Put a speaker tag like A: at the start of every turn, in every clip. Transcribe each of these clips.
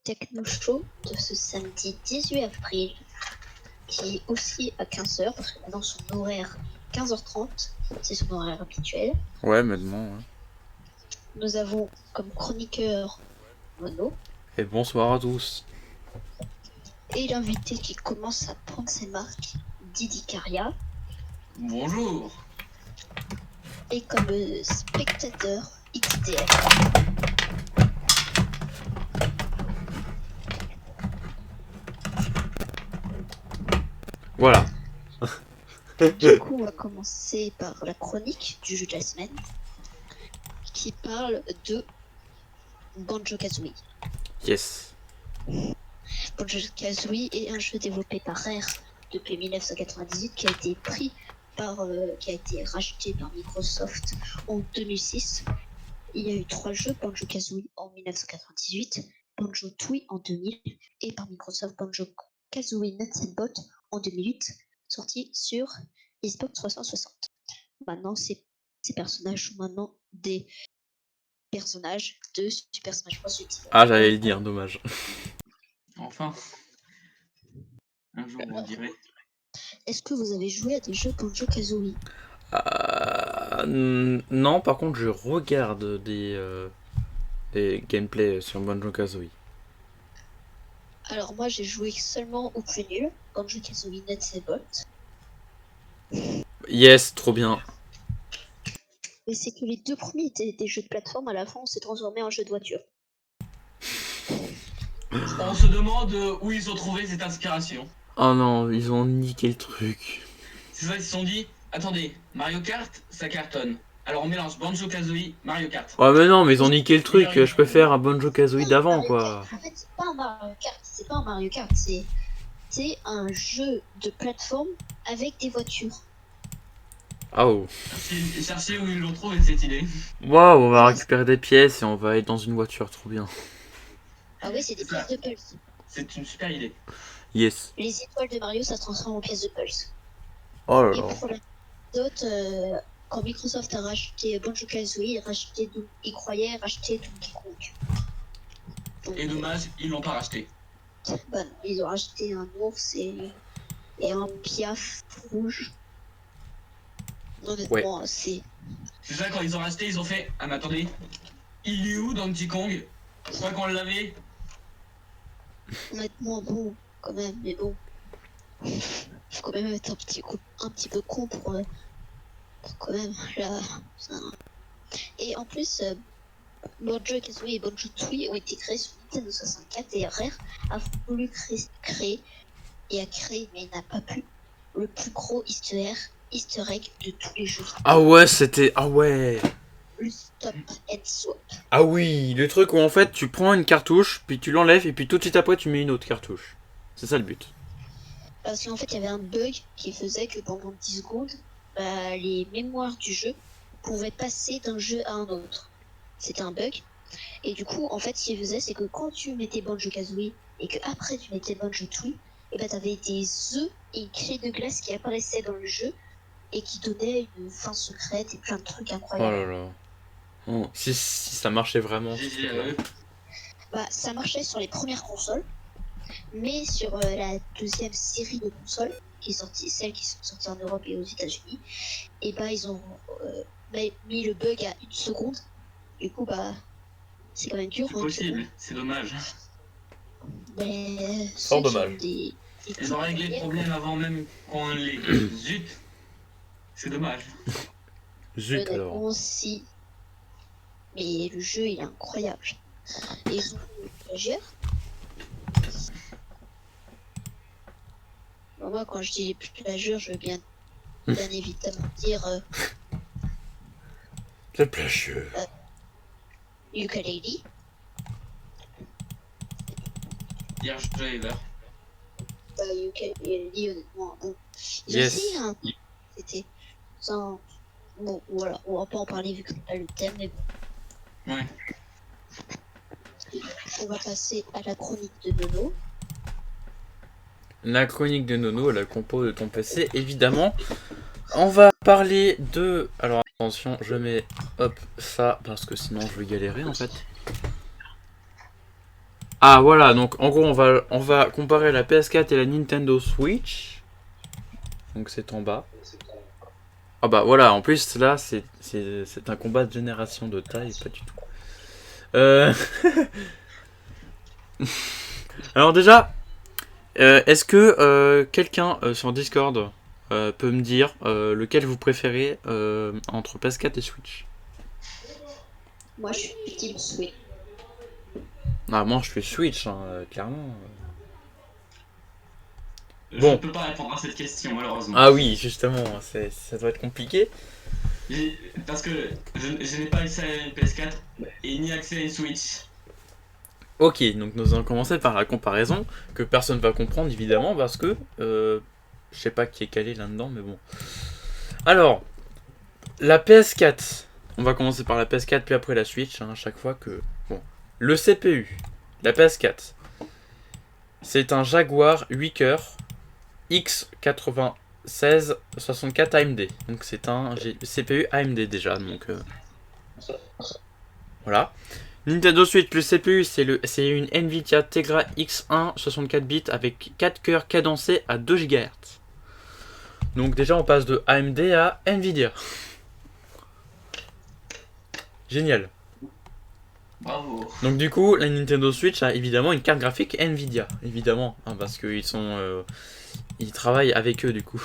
A: Techno Show de ce samedi 18 avril, qui est aussi à 15h, parce que maintenant son horaire 15h30, c'est son horaire habituel.
B: Ouais, maintenant, ouais.
A: Nous avons comme chroniqueur Mono.
B: Et bonsoir à tous.
A: Et l'invité qui commence à prendre ses marques, Didi Caria.
C: Bonjour.
A: Et comme spectateur, XDF.
B: Voilà.
A: Du coup, on va commencer par la chronique du jeu de la semaine, qui parle de Banjo-Kazooie.
B: Yes.
A: Banjo-Kazooie est un jeu développé par Rare depuis 1998 qui a été racheté par Microsoft en 2006. Il y a eu 3 jeux, Banjo-Kazooie en 1998, Banjo-Tooie en 2000 et par Microsoft Banjo-Kazooie Nuts & Bolts en 2008, sorti sur Xbox 360. Maintenant, ces personnages sont maintenant des personnages de Super Smash Bros. Ultimate.
B: Ah, j'allais le dire, dommage.
C: Enfin. Un jour, on dirait.
A: Est-ce que vous avez joué à des jeux Banjo-Kazooie?
B: Non, par contre, je regarde des gameplays sur Banjo-Kazooie.
A: Alors moi, j'ai joué seulement au plus nul, Banjo-Kazooie Nuts & Bolts.
B: Yes, trop bien.
A: Mais c'est que les 2 premiers étaient des jeux de plateforme, à la fin on s'est transformé en jeu de voiture.
C: On se demande où ils ont trouvé cette inspiration.
B: Oh non, ils ont niqué le truc.
C: C'est ça, ils se sont dit, attendez, Mario Kart, ça cartonne. Alors on mélange Banjo-Kazooie, Mario Kart.
B: Oh mais non, mais ils ont niqué le truc. Je préfère un Banjo-Kazooie d'avant, quoi.
A: En fait, c'est pas un Mario Kart, c'est un jeu de plateforme avec des voitures.
B: Oh.
C: Cherchez où ils l'ont trouvé cette idée.
B: Waouh, on va récupérer des pièces et on va être dans une voiture, trop bien.
A: Ah oui, c'est des pièces de Pulse.
C: C'est une super idée.
B: Yes.
A: Les étoiles de Mario, ça se transforme en pièces de Pulse.
B: Oh là
A: Et
B: là.
A: pour l'anecdote, quand Microsoft a racheté Banjo-Kazooie, ils croyaient racheter Donkey Kong. Donc,
C: Et dommage, ils l'ont pas racheté.
A: bah non, ils ont racheté un ours et un piaf rouge. Honnêtement,
B: Ouais.
A: c'est...
C: C'est ça, quand ils ont racheté, ils ont fait, ah mais attendez, il est où Donkey Kong? Je crois qu'on l'avait.
A: Honnêtement, bon, quand même, mais bon. Faut quand même être un petit peu con pour quand même, là... Et en plus... Banjo-Kazooie et Banjo-Tooie ont été créés sur Nintendo 64 et Rare a voulu créer, mais il n'a pas pu, le plus gros easter egg de tous les jeux.
B: Ah ouais, c'était... Ah ouais.
A: Le Stop and Swap.
B: Ah oui, le truc où en fait tu prends une cartouche, puis tu l'enlèves, et puis tout de suite après tu mets une autre cartouche. C'est ça le but.
A: Parce qu'en fait, il y avait un bug qui faisait que pendant 10 secondes, les mémoires du jeu pouvaient passer d'un jeu à un autre. C'était un bug. Et du coup, en fait, ce qu'il faisait, c'est que quand tu mettais Banjo-Kazooie et que après tu mettais Banjo-Tooie, et ben t'avais des œufs et une clé de glace qui apparaissaient dans le jeu et qui donnaient une fin secrète et plein de trucs
B: Oh
A: incroyables.
B: là là. Oh, si ça marchait vraiment.
A: Bah, ça marchait sur les premières consoles, mais sur la deuxième série de consoles, celles qui sont sorties en Europe et aux États-Unis, et bah ils ont mis le bug à 1 seconde. Du coup, bah, c'est quand même dur.
C: C'est possible, c'est dommage.
A: Mais
B: Fort dommage.
C: Ils ont réglé le problème avant même qu'on l'ait. Zut. C'est dommage.
B: Zut alors.
A: Aussi. Mais le jeu il est incroyable. Et ils ont le plagiaire. Bon, moi quand je dis plagiaire, je veux bien évidemment dire
B: C'est plagieux.
A: Yooka-Laylee.
C: Hier, je jouais Ever.
A: Yooka-Laylee, honnêtement, bon.
B: Yes.
A: C'était sans... Bon, voilà, on va pas en parler vu que c'est pas le thème, mais bon.
C: Ouais.
A: On va passer à la chronique de Nono.
B: La chronique de Nono, la compo de ton PC, évidemment. On va parler de... Alors attention, je mets hop ça, parce que sinon je vais galérer en fait. Ah voilà, donc en gros on va comparer la PS4 et la Nintendo Switch. Donc c'est en bas. Ah bah voilà, en plus là c'est un combat de génération de taille, pas du tout. Euh... Alors déjà, est-ce que quelqu'un sur Discord peut me dire lequel vous préférez entre PS4 et Switch?
A: Moi, je suis team Switch.
B: Ah moi je fais Switch, hein, clairement.
C: Je
B: Bon.
C: ne peux pas répondre à cette question, malheureusement.
B: Ah oui, justement, ça doit être compliqué.
C: Parce que je n'ai pas accès à une PS4 et ni accès à une Switch.
B: Ok, donc nous allons commencer par la comparaison, que personne va comprendre évidemment, parce que je sais pas qui est calé là-dedans, mais bon. Alors, la PS4, on va commencer par la PS4 puis après la Switch, hein, à chaque fois que... Bon. Le CPU, la PS4, c'est un Jaguar 8 coeurs X96 64 AMD. Donc c'est un CPU AMD déjà, donc voilà. Nintendo Switch, le CPU, c'est une Nvidia Tegra X1 64 bits avec 4 cœurs cadencés à 2 GHz. Donc déjà on passe de AMD à Nvidia. Génial.
C: Bravo.
B: Donc du coup, la Nintendo Switch a évidemment une carte graphique Nvidia, évidemment, hein, parce qu'ils sont, ils travaillent avec eux du coup.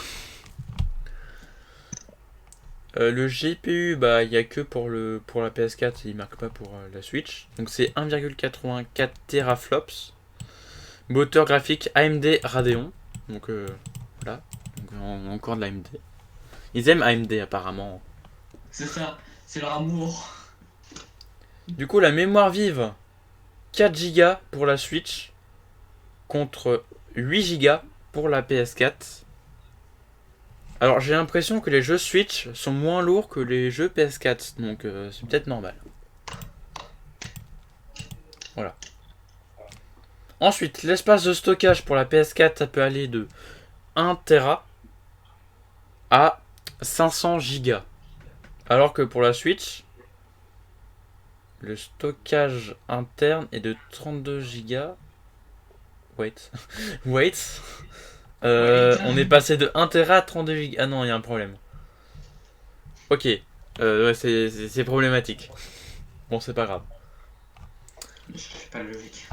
B: Le GPU, bah il y a que pour la PS4, il marque pas pour la Switch. Donc c'est 1,84 teraflops. Moteur graphique AMD Radeon. Donc voilà, donc, encore de l'AMD. Ils aiment AMD apparemment.
C: C'est ça, c'est leur amour.
B: Du coup, la mémoire vive 4 Go pour la Switch contre 8 Go pour la PS4. Alors j'ai l'impression que les jeux Switch sont moins lourds que les jeux PS4, donc c'est peut-être normal. Voilà. Ensuite, l'espace de stockage pour la PS4, ça peut aller de 1 Tera à 500 Go. Alors que pour la Switch, le stockage interne est de 32 Go. Wait. Wait. On est passé de 1 Tera à 32 Go. Ah non, il y a un problème. Ok. Ouais, c'est problématique. Bon, c'est pas grave.
C: Je suis pas logique.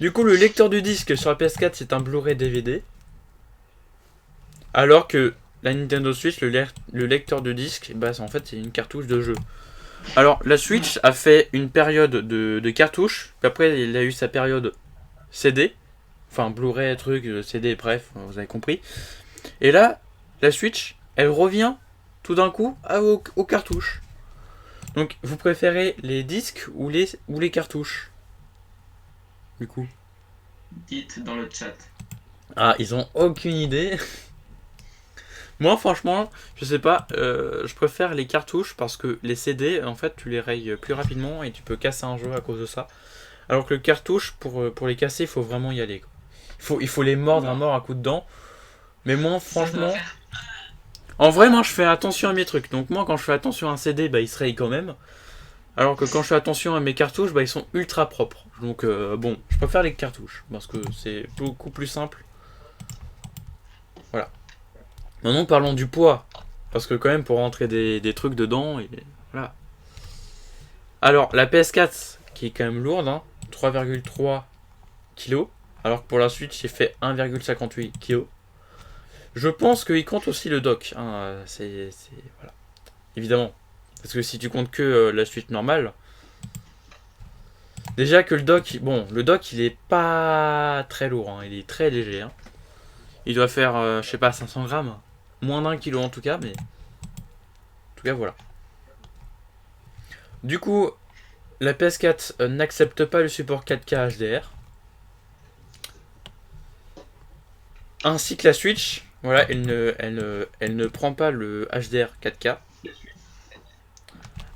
B: Du coup, le lecteur du disque sur la PS4, c'est un Blu-ray DVD. Alors que la Nintendo Switch, le lecteur de disque, bah, en fait, c'est une cartouche de jeu. Alors, la Switch a fait une période de cartouches. Puis après, il a eu sa période CD. Enfin, Blu-ray, truc, CD, bref, vous avez compris. Et là, la Switch, elle revient tout d'un coup aux cartouches. Donc, vous préférez les disques ou les cartouches? Du coup.
C: Dites dans le chat.
B: Ah, ils ont aucune idée. Moi, franchement, je sais pas, je préfère les cartouches parce que les CD, en fait, tu les rayes plus rapidement et tu peux casser un jeu à cause de ça. Alors que le cartouche, pour les casser, il faut vraiment y aller, quoi. Il faut les mordre à mort à coups de dents. Mais moi, franchement, en vrai, moi, je fais attention à mes trucs. Donc moi, quand je fais attention à un CD, bah, il se raye quand même. Alors que quand je fais attention à mes cartouches, bah, ils sont ultra propres. Donc bon, je préfère les cartouches parce que c'est beaucoup plus simple. Voilà. Maintenant, parlons du poids. Parce que quand même, pour rentrer des trucs dedans, et voilà. Alors, la PS4, qui est quand même lourde, hein, 3,3 kg. Alors que pour la Switch, j'ai fait 1,58 kg. Je pense qu'il compte aussi le dock. Hein, voilà. Évidemment. Parce que si tu comptes que la Switch normale... Déjà que le dock... Bon, le dock, il est pas très lourd. Hein, il est très léger. Hein. Il doit faire, je sais pas, 500 grammes. Moins d'un kilo en tout cas, mais... En tout cas, voilà. Du coup, la PS4 n'accepte pas le support 4K HDR. Ainsi que la Switch, voilà, elle ne prend pas le HDR 4K.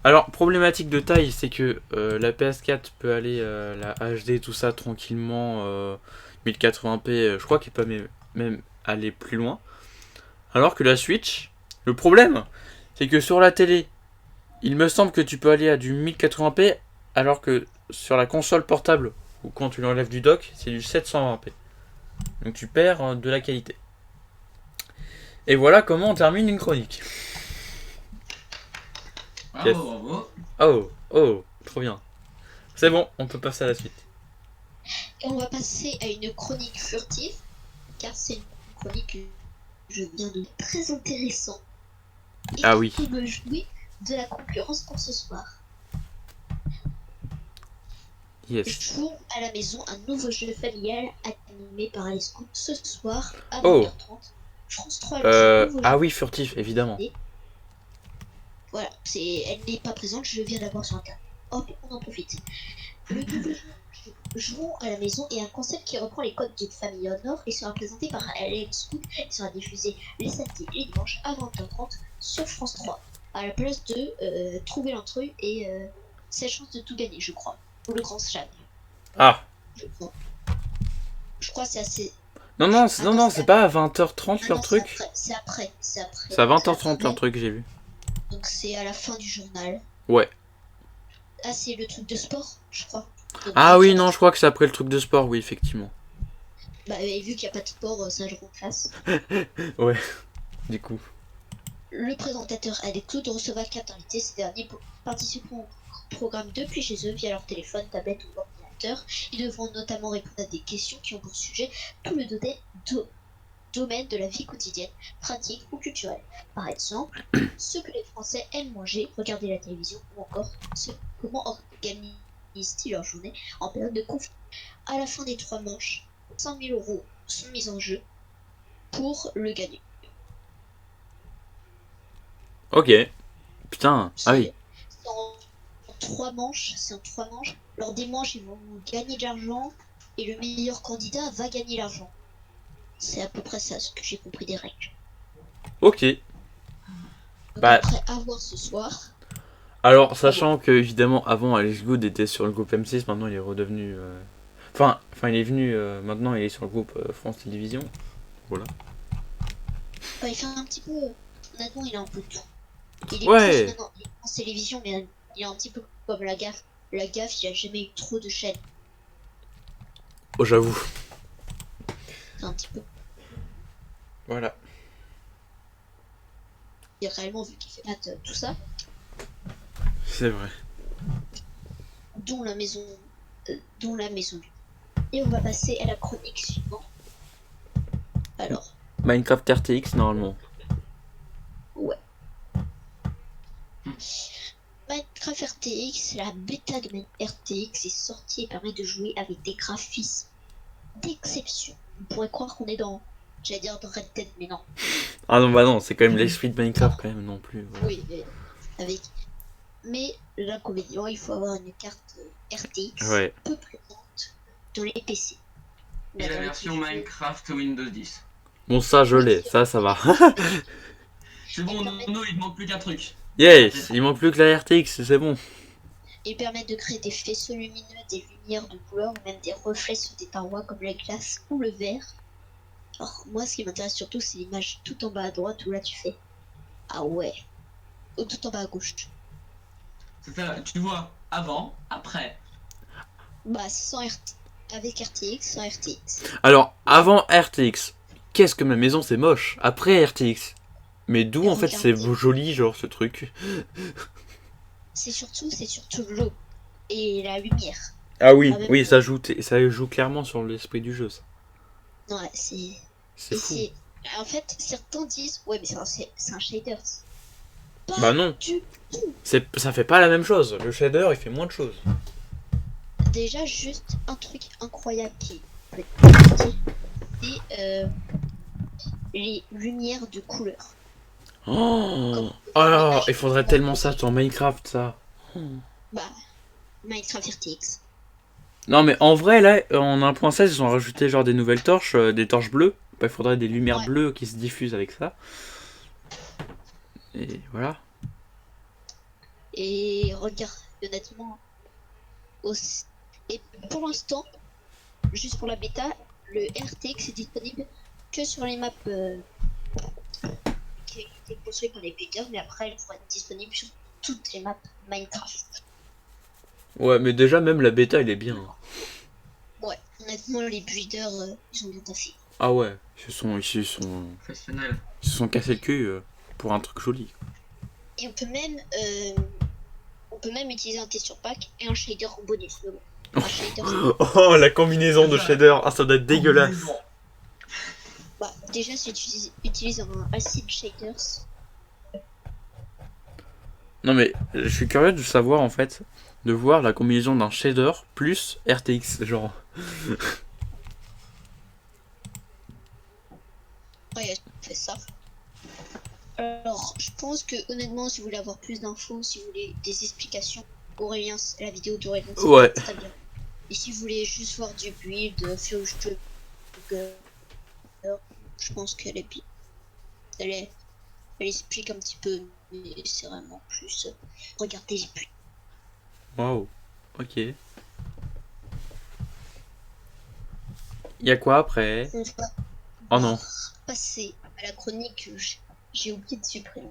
B: Alors, problématique de taille, c'est que la PS4 peut aller la HD, tout ça, tranquillement, 1080p, je crois qu'elle peut même aller plus loin. Alors que la Switch, le problème, c'est que sur la télé, il me semble que tu peux aller à du 1080p, alors que sur la console portable ou quand tu l'enlèves du dock, c'est du 720p. Donc tu perds de la qualité. Et voilà comment on termine une chronique.
C: Bravo,
B: Yes.
C: bravo.
B: Oh, trop bien. C'est bon, on peut passer à la suite.
A: Et on va passer à une chronique furtive, car c'est une chronique que je viens de très intéressant. Et
B: Ah oui.
A: qui me jouer de la concurrence pour ce soir.
B: Yes.
A: Jouons à la maison un nouveau jeu familial animé par les scouts ce soir à
B: Oh.
A: 20h30. France 3 lance un nouveau
B: Ah
A: jeu.
B: oui, furtif, évidemment.
A: Voilà, elle n'est pas présente, je viens d'avoir sur internet. Hop, on en profite. Le nouveau jeu Jouons à la maison est un concept qui reprend les codes d'une famille au nord et sera présenté par Alex Scoop et sera diffusé les samedis et dimanches à 20h30 sur France 3. À la place de Trouver l'intrus et 7 chances de tout gagner, je crois. Ou le grand slam.
B: Ah.
A: Je crois que c'est assez.
B: Non,
A: Ah non,
B: c'est pas à 20h30 leur
A: non,
B: truc.
A: C'est après.
B: C'est à 20h30 leur truc, j'ai vu.
A: Donc c'est à la fin du journal.
B: Ouais.
A: Ah, c'est le truc de sport, je crois. Donc,
B: Ah oui, non, je crois que c'est après le truc de sport, oui, effectivement.
A: Bah, et vu qu'il n'y a pas de sport, ça je remplace.
B: Ouais, du coup.
A: Le présentateur Alex Claude recevra 4 invités. Ces derniers participeront au programme depuis chez eux via leur téléphone, tablette ou ordinateur. Ils devront notamment répondre à des questions qui ont pour sujet tout le domaine de la vie quotidienne, pratique ou culturelle. Par exemple, ce que les Français aiment manger, regarder la télévision ou encore comment organisent-ils leur journée en période de confinement. À la fin des 3 manches, 100 000 € sont mis en jeu pour le gagner.
B: Ok. Putain, ah oui.
A: C'est en 3 manches, Lors des manches, ils vont gagner de l'argent et le meilleur candidat va gagner l'argent. C'est à peu près ça ce que j'ai compris des règles.
B: Ok.
A: Donc
B: Bah,
A: après, à voir ce soir.
B: alors, sachant que, évidemment, avant, Alex Good était sur le groupe M6, maintenant il est redevenu. Enfin, il est venu. Maintenant, il est sur le groupe France Télévisions. Voilà.
A: Bah, il fait un petit peu. Honnêtement, il a un peu de tout. Il est
B: Ouais.
A: plus maintenant il est en télévision, mais il est un petit peu comme la gaffe. La gaffe, il a jamais eu trop de chaînes.
B: Oh, j'avoue.
A: C'est un petit peu.
B: Voilà.
A: Et réellement, vu qu'il fait pas tout ça,
B: C'est vrai.
A: dont la maison. Dont la maison. Et on va passer à la chronique suivante. Alors.
B: Minecraft RTX, normalement.
A: Ouais. Minecraft RTX, la bêta de Minecraft RTX est sortie et permet de jouer avec des graphismes d'exception. On pourrait croire qu'on est dans. J'allais dire dans Red Dead, mais non.
B: Ah non, bah non, c'est quand même l'esprit de Minecraft, quand même, non plus. Voilà.
A: Oui, mais l'inconvénient, il faut avoir une carte RTX
B: Ouais.
A: peu présente dans les PC.
C: Et la version Minecraft Windows 10.
B: Bon, ça, je l'ai, ça va.
C: C'est bon, Nono, il te manque plus qu'un truc.
B: Yes, il manque plus que la RTX, c'est bon.
A: Ils permettent de créer des faisceaux lumineux, des lumières de couleur ou même des reflets sur des parois comme la glace ou le verre. Alors moi ce qui m'intéresse surtout c'est l'image tout en bas à droite où là tu fais ah ouais, ou tout en bas à gauche.
C: C'est ça, tu vois, avant, après.
A: Bah sans avec RTX, sans RTX.
B: Alors, avant RTX, qu'est-ce que ma maison c'est moche. Après RTX. Mais d'où en fait c'est joli, genre ce truc.
A: C'est surtout l'eau et la lumière.
B: Ah oui, oui, ça joue clairement sur l'esprit du jeu, ça.
A: Ouais, c'est
B: fou.
A: En fait, certains disent ouais, mais c'est un shader.
B: Bah non. Ça fait pas la même chose. Le shader, il fait moins de choses.
A: Déjà, juste un truc incroyable qui peut c'est les lumières de couleur.
B: Oh, il faudrait tellement ça sur Minecraft, ça.
A: Bah, Minecraft RTX.
B: Non, mais en vrai, là, en 1.16, ils ont rajouté genre des nouvelles torches, des torches bleues. Bah, il faudrait des lumières bleues qui se diffusent avec ça. Et voilà.
A: Et regarde, honnêtement, et pour l'instant, juste pour la bêta, le RTX est disponible que sur les maps qui ont été construites par les builders, mais après, elle pourra être disponible sur toutes les maps Minecraft.
B: Ouais, mais déjà, même la bêta, elle est bien.
A: Ouais, honnêtement, les builders, ils ont bien taffé.
B: Ah ouais,
C: Professionnel.
B: ils se sont cassés le cul pour un truc joli.
A: Et on peut même utiliser un texture pack et un shader en bonus. Mais bon, un shader,
B: Oh, la combinaison de shaders. Ah, ça doit être dégueulasse.
A: bah, déjà, si tu utilises un acid shaders,
B: Non, mais je suis curieux de savoir, en fait, de voir la combinaison d'un shader plus RTX, genre.
A: ouais, fait ça. Alors, je pense que honnêtement, si vous voulez avoir plus d'infos, si vous voulez des explications, Aurélien, la vidéo d'Aurélien, c'est
B: Ouais.
A: très bien. Et si vous voulez juste voir du build, fait au jeu, je pense qu'elle est bien. Elle explique un petit peu, mais c'est vraiment plus regardez les builds.
B: Waouh. Ok. Y a quoi après?
A: On va
B: Oh non.
A: passer à la chronique que j'ai oublié de supprimer.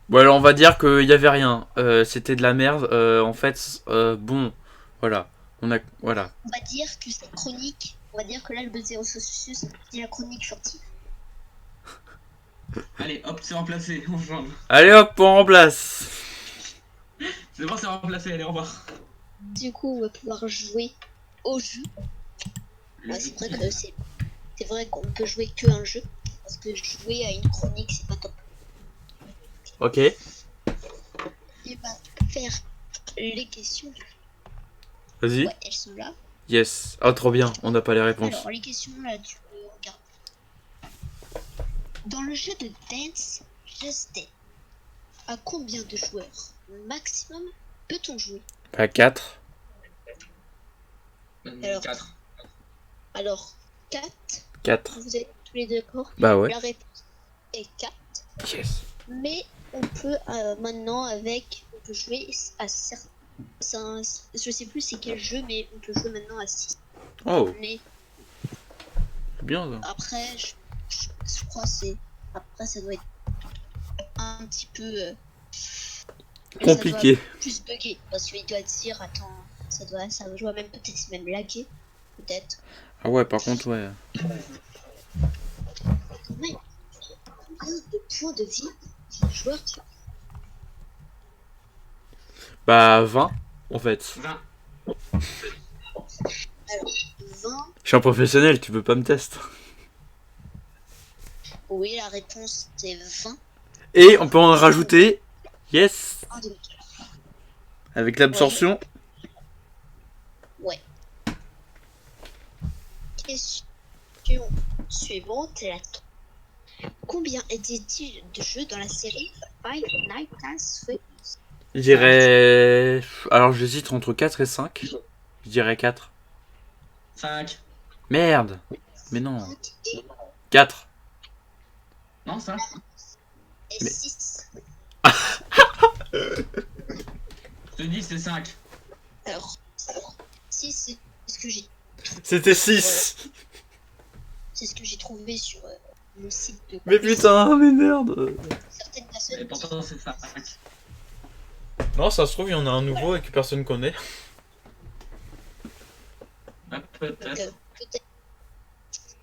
B: Bon, alors on va dire qu'il y avait rien. C'était de la merde. En fait, bon, voilà. Voilà.
A: On va dire que cette chronique, on va dire que là, le buzz zéro c'est la chronique furtive.
C: Allez, hop, c'est remplacé. On change.
B: Allez hop, on remplace.
C: C'est bon, c'est remplacé. Allez, au revoir.
A: Du coup, on va pouvoir jouer au jeu. Ouais, c'est vrai que c'est vrai qu'on peut jouer que un jeu, parce que jouer à une chronique, c'est pas top.
B: Ok.
A: Et bah, faire les questions.
B: Vas-y.
A: Ouais, elles sont là.
B: Yes. Oh, trop bien. On n'a pas les réponses.
A: Alors, les questions, là, tu peux regarder. Dans le jeu de Dance Just Dance, à combien de joueurs maximum peut-on jouer?
B: Pas 4.
A: Alors,
C: 4.
A: Alors, 4.
B: 4.
A: Vous êtes tous les deux d'accord?
B: Bah ouais.
A: La réponse est 4.
B: Yes.
A: Mais on peut maintenant on peut jouer à certains. Je sais plus c'est quel jeu, mais on peut jouer maintenant à 6.
B: Oh,
A: Mais
B: c'est bien ça.
A: après, je crois c'est. Après, ça doit être un petit peu.
B: Compliqué.
A: Ça doit plus bugger. Parce qu'il doit dire, attends, ça doit même peut-être même laguer. Peut-être.
B: Ah ouais, par contre, ouais.
A: Ouais. Combien de points de vie le joueur qui a?
B: Bah 20, en fait.
C: 20.
A: Alors, 20.
B: Je suis un professionnel, tu peux pas me tester.
A: Oui, la réponse c'est 20.
B: Et on peut en rajouter. Yes.
A: Un demi.
B: Avec l'absorption.
A: Ouais. Question suivante est la combien était-il de jeux dans la série Five Nights at Freddy's?
B: Je dirais. Alors j'hésite entre 4 et 5. Je dirais 4.
C: 5.
B: Merde. Mais non.
A: 5 et
B: 4.
C: Non, 5.
A: Et 6.
C: Je te dis, c'est 5.
A: Alors, 6, c'est ce que j'ai.
B: C'était 6.
A: C'est ce que j'ai trouvé sur le site de.
B: Mais putain, mais merde.
A: Certaines
C: Et
A: personnes.
C: pourtant, c'est 5.
B: Non, ça se trouve, il y en a un nouveau et que personne connaît.
C: Ah,
A: Donc,
C: peut-être.
A: peut-être.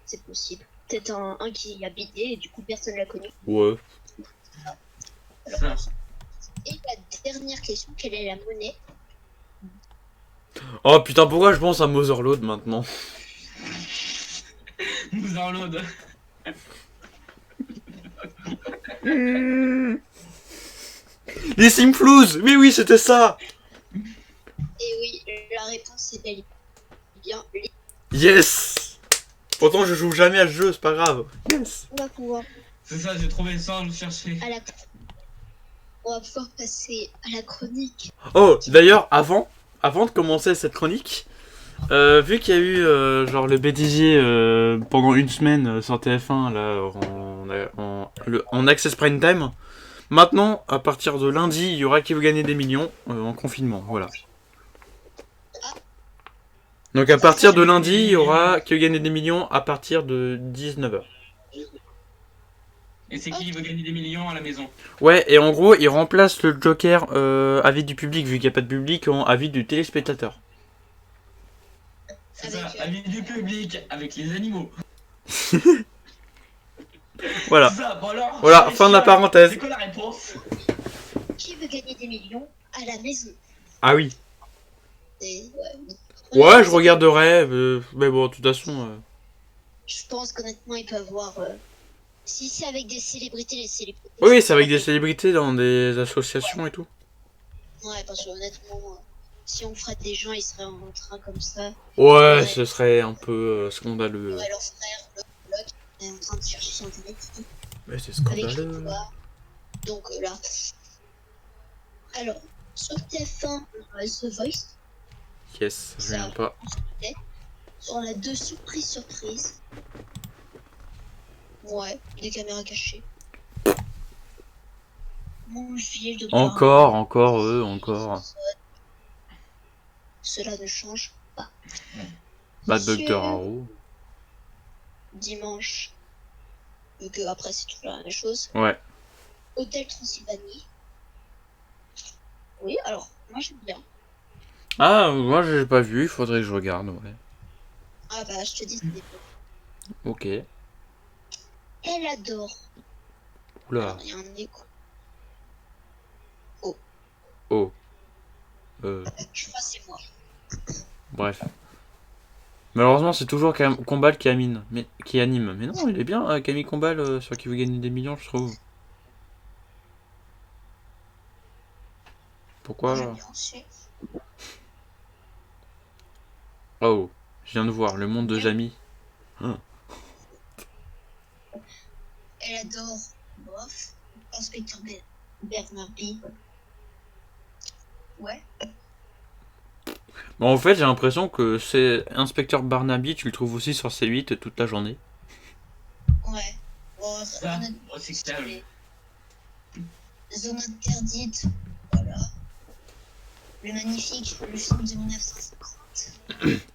A: C'est possible. Peut-être un qui a bidé et du coup personne l'a connu.
B: Ouais.
C: Ça.
A: Et la dernière question, quelle est la monnaie?
B: Oh putain, pourquoi je pense à Motherload maintenant?
C: Nous en load.
B: Les Simflouz. Oui, oui, c'était ça.
A: Et oui, la réponse est bel et bien.
B: Yes. Pourtant, je joue jamais à ce jeu, c'est pas grave. Yes.
A: On va pouvoir
C: C'est ça, j'ai trouvé sans le chercher.
A: on va pouvoir passer à la chronique.
B: Oh, d'ailleurs, avant de commencer cette chronique, vu qu'il y a eu genre le bêtisier pendant une semaine sur TF1 là en Access Prime Time, maintenant à partir de lundi il y aura Qui veut gagner des millions en confinement, voilà. Donc à partir de lundi il y aura Qui veut gagner des millions à partir de 19h.
C: Et c'est qui veut gagner des millions à la maison?
B: Ouais, et en gros, il remplace le Joker avis du public, vu qu'il n'y a pas de public, en avis du téléspectateur.
C: C'est ça,
A: Avec,
C: avis du public, avec les animaux.
B: Voilà.
C: C'est ça, bon alors,
B: Voilà, fin de la parenthèse.
C: c'est quoi la réponse?
A: qui veut gagner des millions à la maison?
B: Ah oui.
A: Et,
B: Ouais, je regarderai, mais bon, de toute façon...
A: Je pense qu'honnêtement, il peut avoir. Si c'est avec des célébrités, les célébrités.
B: Oui, c'est avec des célébrités dans des associations et tout.
A: Ouais, parce que honnêtement, si on ferait des gens, ils seraient en train comme ça.
B: Ouais, ce serait un peu scandaleux.
A: Ouais, leur frère, le bloc, est en train de chercher sur internet.
B: Mais c'est
A: Avec les
B: scandaleux.
A: pouvoirs. Donc là. Alors, sur TF1, The Voice,
B: Yes, je viens pas.
A: on a deux surprises. Ouais, des caméras cachées. Mon fil de
B: Encore, encore.
A: Cela ne change pas.
B: Bah,
A: Monsieur,
B: Docteur Haro.
A: dimanche. Vu que après c'est toujours la même chose.
B: Ouais.
A: Hôtel Transylvanie. Oui, alors, moi j'aime bien.
B: Ah, moi j'ai pas vu, il faudrait que je regarde, ouais.
A: Ah bah, je te dis, c'est des
B: Ok.
A: Elle adore.
B: Oula.
A: Alors, il y a un écho.
B: Oh.
A: Je crois que c'est moi.
B: Bref. Malheureusement, c'est toujours Combal qui anime. Qui anime. Mais non, il est bien, Camille Combal, sur qui veut gagner des millions, je trouve. Pourquoi?
A: J'aime bien aussi.
B: Oh, je viens de voir, le monde de Jamie.
A: Elle adore. Bof. Inspecteur Bernardi. Ouais.
B: Bon, en fait, j'ai l'impression que c'est Inspecteur Barnaby, tu le trouves aussi sur C8 toute la journée.
A: Ouais. Bon,
C: Ça,
A: honnêtement,
C: recyclage.
A: Zone interdite. Voilà. Le magnifique, le film de 1950.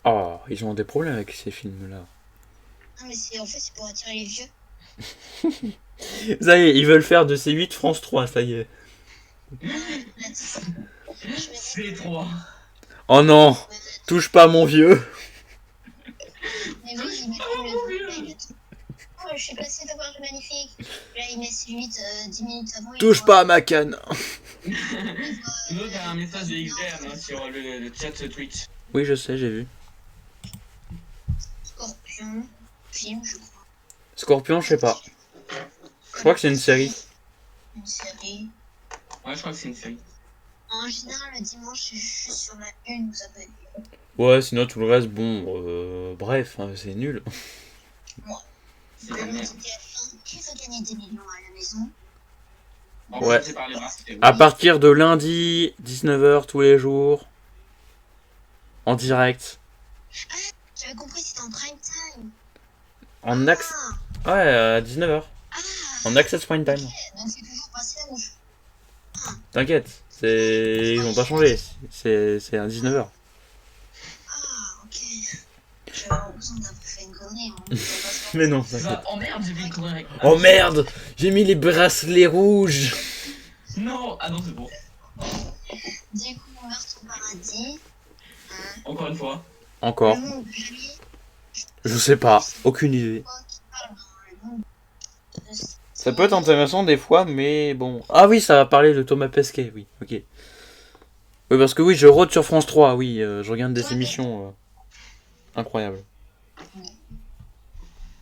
B: Oh, ils ont des problèmes avec ces films-là.
A: Non, mais c'est en fait, c'est pour attirer les vieux.
B: Ça y est, ils veulent faire de C8 France 3, ça y est.
C: C'est 3.
B: Oh non, touche pas à mon vieux.
A: Mais oui, il met plus le. Oh, je suis passé de voir le magnifique. Là, il met C8 10 minutes avant.
B: Touche pas à ma canne.
C: Sinon, t'as un message de XDR hein, sur le chat Twitch.
B: Oui, je sais, j'ai vu.
A: Scorpion, film, je crois.
B: Scorpion, je sais pas. Je crois que c'est une série.
A: Une série.
C: Ouais, je crois que c'est une série.
A: En général, le dimanche, c'est juste sur la une, vous appelez.
B: Ouais, sinon tout le reste, bon, bref, hein, c'est nul.
C: C'est la
A: Le
C: merde.
A: TF1, qui veut gagner des millions à la maison?
C: En
B: Ouais.
C: fait, par les bras, c'était
B: À partir de lundi, 19h tous les jours, en direct,
A: J'avais compris, c'était en prime time.
B: en accès.
A: Ah,
B: Ouais, à 19h,
A: ah,
B: en access prime time.
A: ok, donc c'est toujours passé à rouge.
B: T'inquiète, ils vont pas changer, c'est à 19h.
A: Ah, ok. J'avais l'impression d'avoir fait une connerie. Hein.
B: Mais non,
C: ça.
B: t'inquiète.
C: Oh merde, j'ai fait une connerie.
B: Oh merde, j'ai mis les bracelets rouges.
C: Non, ah non, c'est bon.
A: Du coup, meurtre au paradis.
C: Encore une fois.
B: Encore,
A: Le monde de Julie.
B: je sais pas, aucune idée.
A: Quoi qui parle dans le monde de...
B: Ça peut être intéressant des fois, mais bon. Ah oui, ça va parler de Thomas Pesquet, oui, ok. Oui, parce que oui, je rôde sur France 3, oui, je regarde des émissions incroyables.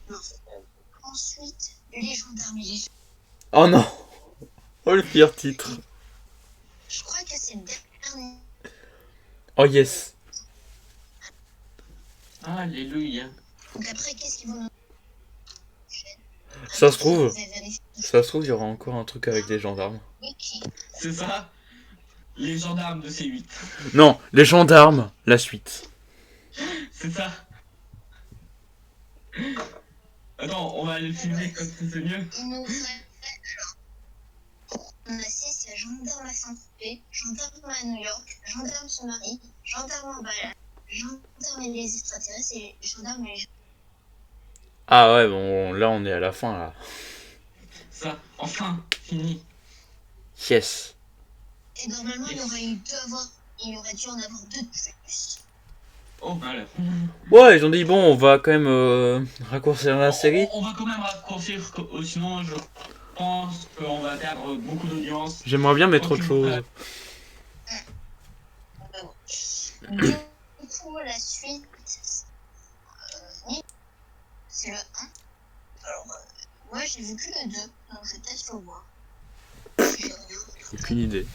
A: Non. Ensuite, les gendarmes et les...
B: Oh non. Oh, le pire titre.
A: Je crois que c'est le dernier.
B: Oh yes.
C: Alléluia.
A: Donc après, qu'est-ce qu'ils vont nous...
B: Ça se trouve,
A: Vous avez vérifié
B: il y aura encore un truc avec les gendarmes.
A: Wiki.
C: C'est ça. Les gendarmes de C8.
B: Non, les gendarmes, la suite.
C: C'est ça. Attends, on va aller le filmer comme ça, c'est mieux.
A: Il nous fait... On a 6, il y a gendarme à Saint-Tropez, gendarme à New York, gendarme se marie, gendarme en balade, gendarme et les extraterrestres et gendarme et les...
B: Ah ouais, bon, là on est à la fin là.
C: Ça, enfin, fini.
B: Yes.
A: Et normalement, il y aurait eu deux à voir. Il aurait dû en avoir deux de plus.
C: Oh, malheur.
B: Ouais, ils ont dit, bon, on va quand même raccourcir la série.
C: On va quand même raccourcir, sinon je pense qu'on va perdre beaucoup d'audience.
B: J'aimerais bien mettre autre
C: Aucune-
B: chose.
A: Du coup, la suite, c'est le 1. Alors, moi, j'ai vu que le 2, donc je vais peut-être le voir. J'ai rien.
B: Aucune idée.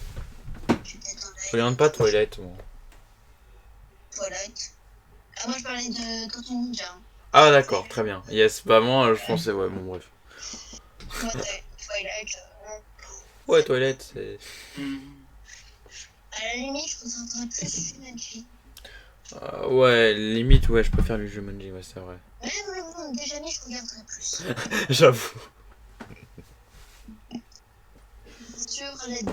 A: Je vais peut-être en
B: Je regarde pas Twilight. Bon.
A: Twilight. Ah, moi, je parlais de Tortue Ninja.
B: Ah d'accord, très bien. Yes, bah moi je pensais, ouais, bon bref.
A: Moi, Twilight,
B: Ouais, Twilight, c'est...
A: à la limite, je concentrerais plus sur Jumanji.
B: ouais, limite, ouais, je préfère le Jumanji, ouais, c'est vrai.
A: Même déjà mis, je regarderais plus.
B: J'avoue.
A: Sur les deux,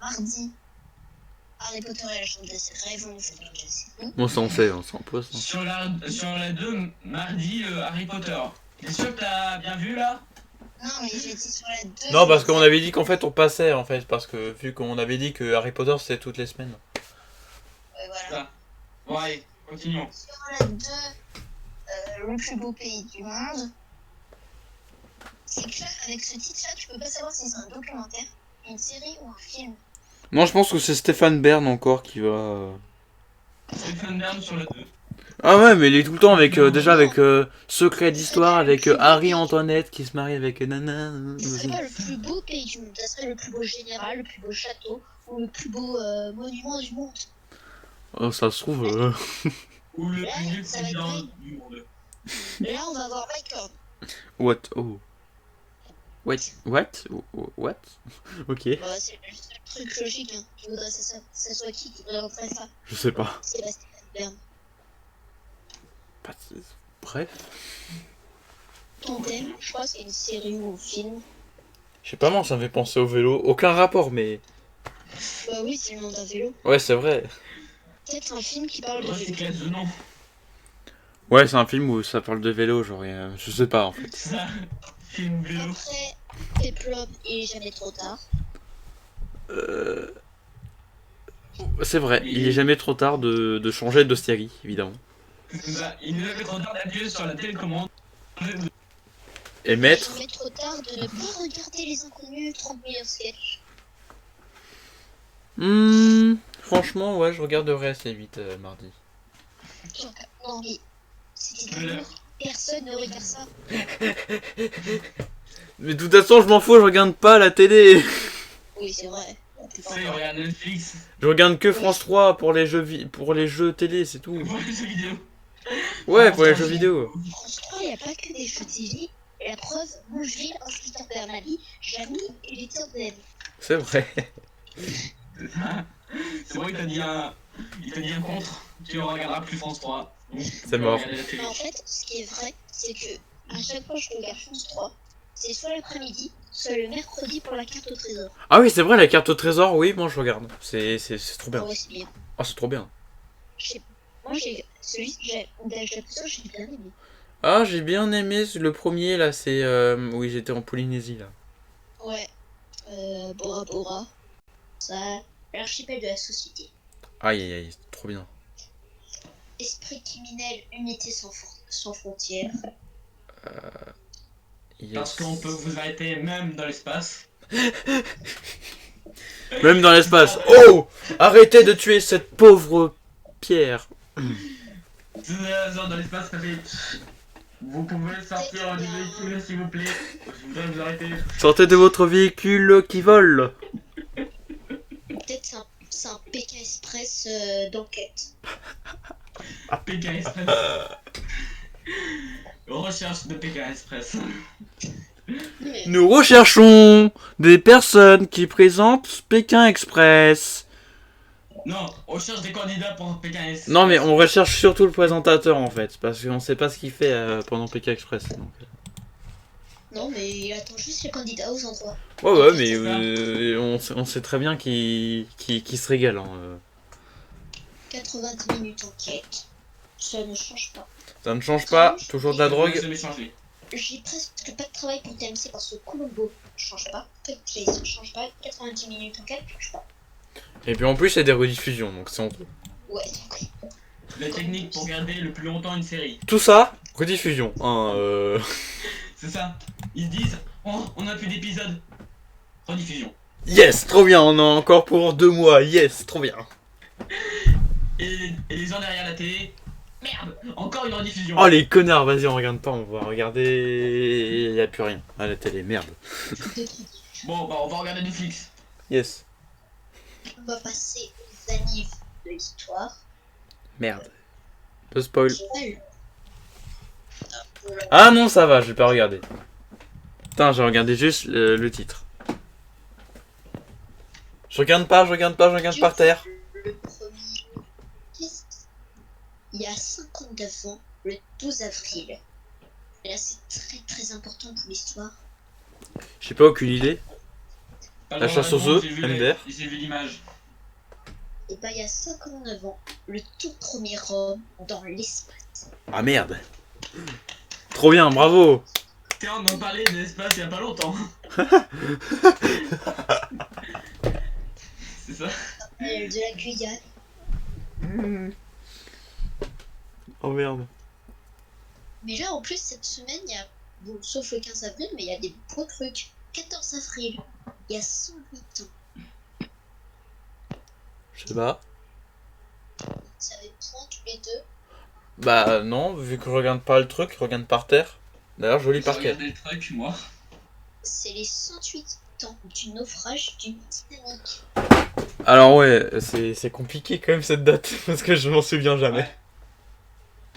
A: mardi, Harry Potter et la Chambre des Secrets vont nous faire une série.
B: Bon, ça on sait, on s'en pose. Hein.
C: Sur les deux, mardi, Harry Potter. T'es sûr que t'as bien vu là?
A: Non, mais j'ai dit sur les deux.
B: Non, parce qu'on avait dit qu'en fait on passait, en fait, parce que vu qu'on avait dit que Harry Potter c'était toutes les semaines.
A: Ouais, voilà.
C: Ça. Bon, allez, continuons.
A: Sur les deux, le plus beau pays du monde. C'est que là, avec ce titre-là, tu peux pas savoir si c'est un documentaire, une série ou un film.
B: Non, je pense que c'est Stéphane Bern encore qui va...
C: Stéphane Bern sur le 2.
B: Ah ouais, mais il est tout le temps avec, déjà avec Secret d'Histoire, avec Harry Antoinette qui se marie avec Nana.
A: Ce serait pas le plus beau pays du monde, ça serait le plus beau général, le plus beau château ou le plus beau monument du monde.
B: Oh, ça se trouve...
C: Ou le
A: Là,
C: plus vieux
A: ça va être
C: président
A: vrai.
C: du monde.
A: Là, on va voir Mike Horn.
B: What? Oh. Wait, what? What? Ok.
A: Bah, c'est le seul truc logique, hein. Tu voudrais que ça soit qui présenterait ça?
B: Je sais pas.
A: Sébastien Bern.
B: Bref.
A: Ton thème, je crois que c'est une série ou un film.
B: Je sais pas, moi ça me fait penser au vélo. Aucun rapport, mais...
A: Bah oui, c'est le nom d'un vélo.
B: Ouais, c'est vrai.
A: Peut-être un film qui parle de vélo.
C: Recyclage de nom.
B: Ouais, c'est un film où ça parle de vélo, genre... je sais pas, en fait.
C: Ça. Film vélo.
A: Après, Peplum, il est jamais trop tard.
B: C'est vrai, il est jamais trop tard de changer de série, évidemment.
C: Bah, il nous avait trop tard d'appuyer sur la télécommande.
B: Et mettre...
A: Jamais trop tard de ne pas regarder Les Inconnus, 30 meilleurs sketchs.
B: Franchement, ouais, je regarderai assez vite mardi.
A: Non mais, c'était de
C: Malheur.
A: l'humour. Personne ne regarde ça.
B: Mais de toute façon, je m'en fous, je regarde pas la télé.
A: Oui, c'est vrai. La plupart
C: Ça, il regarde Netflix.
B: Je regarde que France 3 pour les jeux télé, c'est tout.
C: Pour les jeux vidéo.
B: Ouais, pour les jeux vidéo.
A: France 3, il n'y a pas que des jeux télé. Et la preuve, Bougeville, Inspecteur Bernali, Jamie et les Turtles.
B: C'est vrai.
C: C'est vrai qu'il t'a dit un contre. Tu ne regarderas plus France 3.
B: C'est mort.
A: Mais en fait, ce qui est vrai, c'est que à chaque fois que je regarde France 3, c'est soit l'après-midi, soit le mercredi pour la carte au trésor.
B: Ah oui, c'est vrai, la carte au trésor, oui, moi je regarde. C'est trop
A: Ah
B: bien.
A: ouais, c'est bien.
B: Ah, c'est trop bien.
A: Moi, j'ai celui que j'ai l'impression j'ai bien aimé.
B: Ah, j'ai bien aimé le premier, là, c'est... oui, j'étais en Polynésie, là.
A: Ouais. Bora Bora. Ça, l'archipel de la société.
B: Aïe, aïe, aïe, c'est trop bien.
A: Esprit criminel, unité sans frontières.
B: Yes.
C: Parce qu'on peut vous arrêter même dans l'espace.
B: Même dans l'espace. Oh! Arrêtez de tuer cette pauvre pierre.
C: Dans l'espace, ça fait... Vous pouvez sortir du véhicule, s'il vous plaît. Je voudrais vous arrêter.
B: Sortez de votre véhicule qui vole.
A: Peut-être c'est un Pékin Express d'enquête.
C: Pékin Express. Recherche de Pékin Express.
B: Nous recherchons des personnes qui présentent Pékin Express.
C: Non, on cherche des candidats pour Pékin Express.
B: Non, mais on recherche surtout le présentateur en fait, parce qu'on sait pas ce qu'il fait pendant Pékin Express. Donc.
A: Non, mais il attend juste les candidats aux endroits.
B: Ouais, mais on sait très bien qu'il se régale. Hein.
A: 90 minutes enquête. Ça ne change pas.
B: Ça ne change pas, toujours de la drogue.
C: Je vais changer.
A: J'ai presque pas de travail pour TMC parce que Colombo ne change pas. Play ne change pas. 90 minutes en 4 ne change pas.
B: Et puis en plus, il y a des rediffusions, donc c'est honteux.
A: Ouais, donc.
C: La technique pour garder le plus longtemps une série.
B: Tout ça, rediffusion. Hein,
C: C'est ça. Ils se disent, oh, on a plus d'épisodes. Rediffusion.
B: Yes, trop bien, on a encore pour 2 mois. Yes, trop bien.
C: Et les gens derrière la télé, merde, encore une rediffusion.
B: Oh les connards, vas-y, on regarde pas, on va regarder. Y a plus rien à la télé, merde.
C: Bon, bah on va regarder Netflix.
B: Yes.
A: On va passer aux annives de l'histoire.
B: Merde. Peu spoil.
A: J'ai pas lu.
B: Ah non, ça va, je vais pas regarder. Putain, j'ai regardé juste le titre. Je regarde par terre.
A: Le premier. Il y a 59 ans, le 12 avril. Et là, c'est très très important pour l'histoire.
B: J'ai pas aucune idée.
C: Pas
B: La
C: le
B: chasse
C: droit
B: aux
C: de
B: œufs,
C: répondre,
B: MDR.
C: j'ai vu l'image.
A: Et bah, il y a 59 ans, le tout premier homme dans l'espace.
B: Ah merde. Trop bien, bravo.
C: Tiens, on en parlait de l'espace il y a pas longtemps. C'est ça.
A: De la Guyane.
B: Oh merde.
A: Mais là, en plus, cette semaine, il y a. Bon, sauf le 15 avril, mais il y a des beaux trucs. 14 avril, il y a 108 ans.
B: Je sais pas.
A: Vous savez point tous les deux.
B: Bah non, vu que je regarde pas le truc, je regarde par terre. D'ailleurs, joli
C: J'ai
B: parquet.
C: regardé le truc, moi.
A: C'est les 108 ans du naufrage du Titanic.
B: Alors ouais, c'est compliqué quand même cette date, parce que je m'en souviens jamais.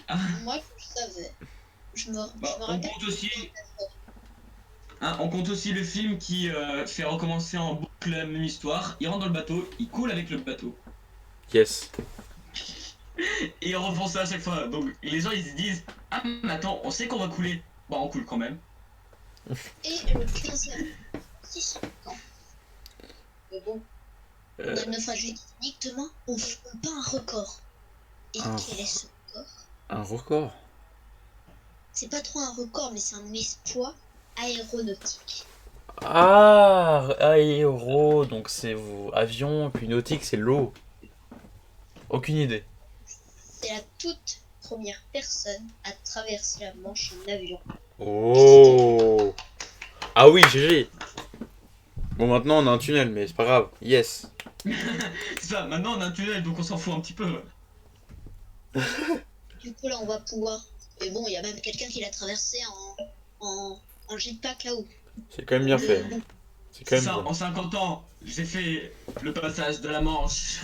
C: Ouais.
A: Moi, je savais. Je me
C: Bah, on
A: rappelle.
C: compte aussi. Hein, on compte aussi le film qui fait recommencer en boucle la même histoire. Il rentre dans le bateau, il coule avec le bateau.
B: Yes.
C: Et ils refont ça à chaque fois. Donc les gens ils se disent, ah mais attends, on sait qu'on va couler. Bah on coule quand même.
A: Et le 15 avril, 600 ans. Mais bon, dans le naufrage du Titanic, demain, on bat un record. Et
B: Ah.
A: quel est ce record?
B: Un record.
A: C'est pas trop un record, mais c'est un exploit aéronautique.
B: Ah, aéro, donc c'est vos avions, puis nautique, c'est l'eau. Aucune idée.
A: C'est la toute première personne à traverser la Manche en avion.
B: Oh. Ah oui, GG. Bon, maintenant on a un tunnel, mais c'est pas grave. Yes.
C: C'est ça, maintenant on a un tunnel donc on s'en fout un petit peu.
A: Du coup, là, on va pouvoir. Mais bon, il y a même quelqu'un qui l'a traversé en jetpack là-haut.
B: C'est quand même bien fait.
A: Bon,
B: C'est quand
C: C'est
B: même
C: ça,
B: bien.
C: en 50 ans, j'ai fait le passage de la Manche.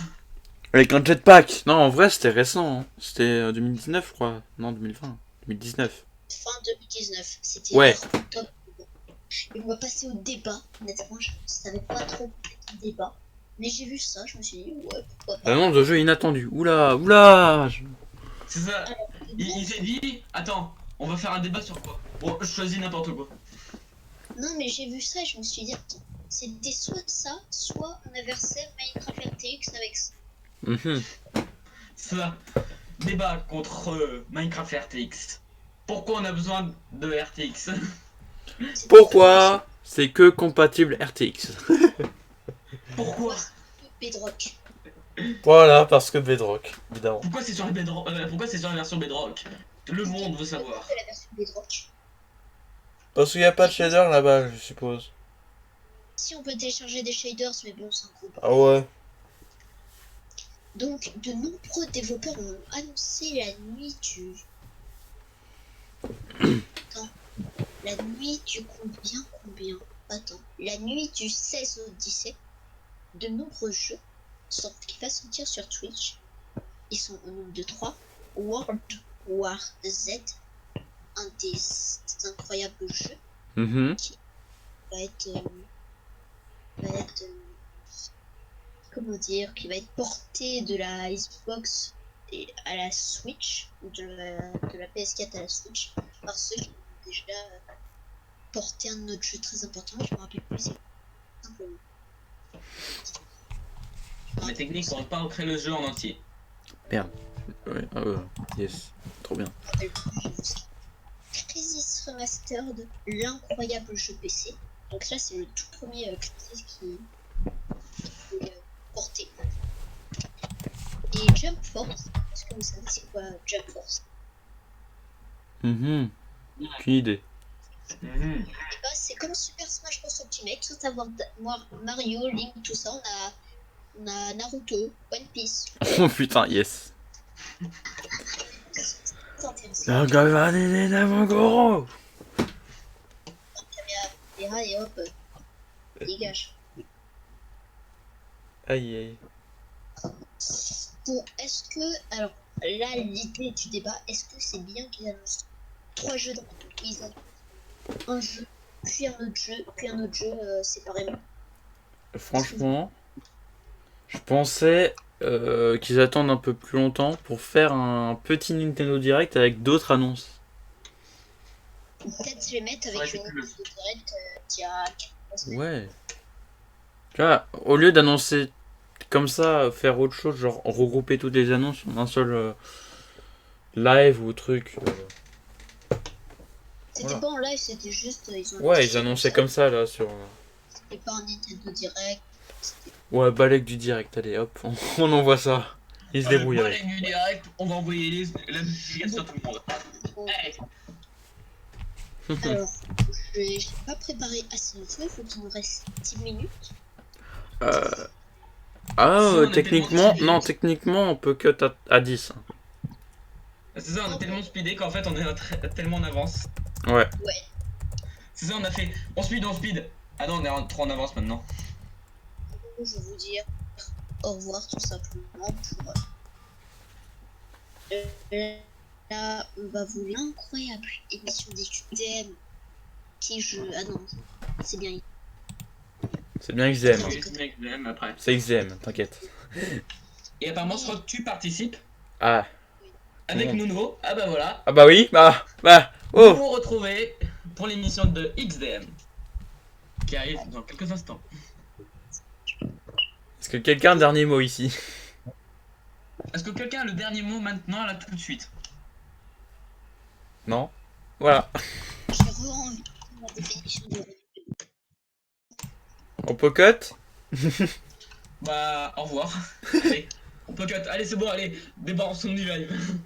B: Avec un jetpack. Non, en vrai, c'était récent. Hein. C'était 2019, je crois. Non, 2020. 2019.
A: fin 2019. C'était
B: Ouais.
A: top. Et on va passer au débat. Honnêtement, je savais pas trop le débat. Mais j'ai vu ça, je me suis dit, ouais, pourquoi pas.
B: Annonce de jeu inattendu. Oula, oula.
C: C'est ça, il s'est dit, attends, on va faire un débat sur quoi? Bon, je choisis n'importe quoi.
A: Non, mais j'ai vu ça et je me suis dit, attends, c'était soit ça, soit un adversaire Minecraft RTX avec ça.
B: Mhm.
C: C'est ça, débat contre Minecraft RTX. Pourquoi on a besoin de RTX?
A: C'était
B: Pourquoi c'est que compatible RTX?
C: Pourquoi?
A: Bedrock.
B: Voilà, parce que Bedrock, évidemment.
C: Pourquoi c'est sur la Bedrock pourquoi c'est sur la version Bedrock? Le monde veut savoir.
A: C'est la version Bedrock.
B: Parce qu'il n'y a pas de shader là-bas, je suppose.
A: Si on peut télécharger des shaders, mais bon, c'est un gros.
B: Ah ouais.
A: Donc, de nombreux développeurs ont annoncé la nuit du. Attends. La nuit du combien? Attends. La nuit du 16 au 17. De nombreux jeux qui va sortir sur Twitch. Ils sont au nombre de 3. World War Z. Un des incroyables jeux.
B: Mhm.
A: Va être. Comment dire, qui va être porté de la Xbox et à la Switch, ou de la PS4 à la Switch, par ceux qui ont déjà porté un autre jeu très important, je me rappelle plus, c'est simplement.
C: Mais technique, on va pas recréer le jeu en entier.
B: Ouais, yes. Trop bien.
A: Je me rappelle plus, j'ai vu ça. Crisis Remastered, l'incroyable jeu PC. Donc là, c'est le tout premier critique qui est porté. Et Jump Force. Est-ce que vous savez c'est quoi Jump Force?
B: Mhm. Aucune idée.
C: Mhm.
A: Bah, c'est comme Super Smash Bros Ultimate, tout avoir Mario, Link, tout ça. On a Naruto, One Piece.
B: Oh putain, yes.
A: C'est intéressant.
B: La gavane d'Avangoro.
A: Caméra et hop, dégage.
B: Aïe aïe.
A: Bon, est-ce que. Alors, là, l'idée du débat, est-ce que c'est bien qu'ils annoncent 3 jeux dans ils annoncent un jeu, puis un autre jeu, puis un autre jeu séparément?
B: Franchement, je pensais qu'ils attendent un peu plus longtemps pour faire un petit Nintendo Direct avec d'autres annonces.
A: Ou peut-être se les mettre avec une annonce de direct qui a 4 semaines.
B: Ouais. Tu vois, au lieu d'annoncer comme ça, faire autre chose, genre regrouper toutes les annonces en un seul live ou truc.
A: C'était
B: Voilà.
A: pas en live, c'était juste.
B: Ouais, ils annonçaient comme ça là sur.
A: C'était pas un Nintendo Direct.
B: Ouais, balèque du direct, allez hop, on envoie ça. Ils se débrouillent
C: Moi,
B: avec.
C: les direct, on va envoyer la notification à tout le monde. Allez.
A: Alors, j'ai pas préparé assez d'infos, il faut qu'il nous reste 10 minutes.
B: Ah,
C: Si, on a
B: techniquement,
C: tellement
B: non,
C: speedé.
B: techniquement, on peut cut à 10.
C: C'est ça, on a tellement speedé qu'en fait on est tellement en avance.
B: Ouais.
A: Ouais.
C: C'est ça, on a fait. On speed. Ah non, on est trop en avance maintenant.
A: Je vais vous dire au revoir tout simplement pour là on va vous l'incroyable émission d'XDM qui je ah non c'est bien
B: C'est bien XDM.
C: Oui, c'est bien que je l'aime après.
B: C'est XDM, t'inquiète.
C: Et apparemment, je crois que tu participes
B: Ah.
C: avec
B: Bon.
C: Nouveau. Ah bah voilà.
B: Ah bah oui, bah,
C: Vous
B: oh.
C: vous retrouvez pour l'émission de XDM qui arrive dans quelques instants.
B: Est-ce que quelqu'un a un dernier mot ici?
C: Est-ce que quelqu'un a le dernier mot maintenant, là, tout de suite?
B: Non. Voilà.
A: j'ai re-envie la définition de
B: On peut cut?
C: Bah, au revoir. Allez, on peut cut. Allez, c'est bon, allez, débarrassons du live.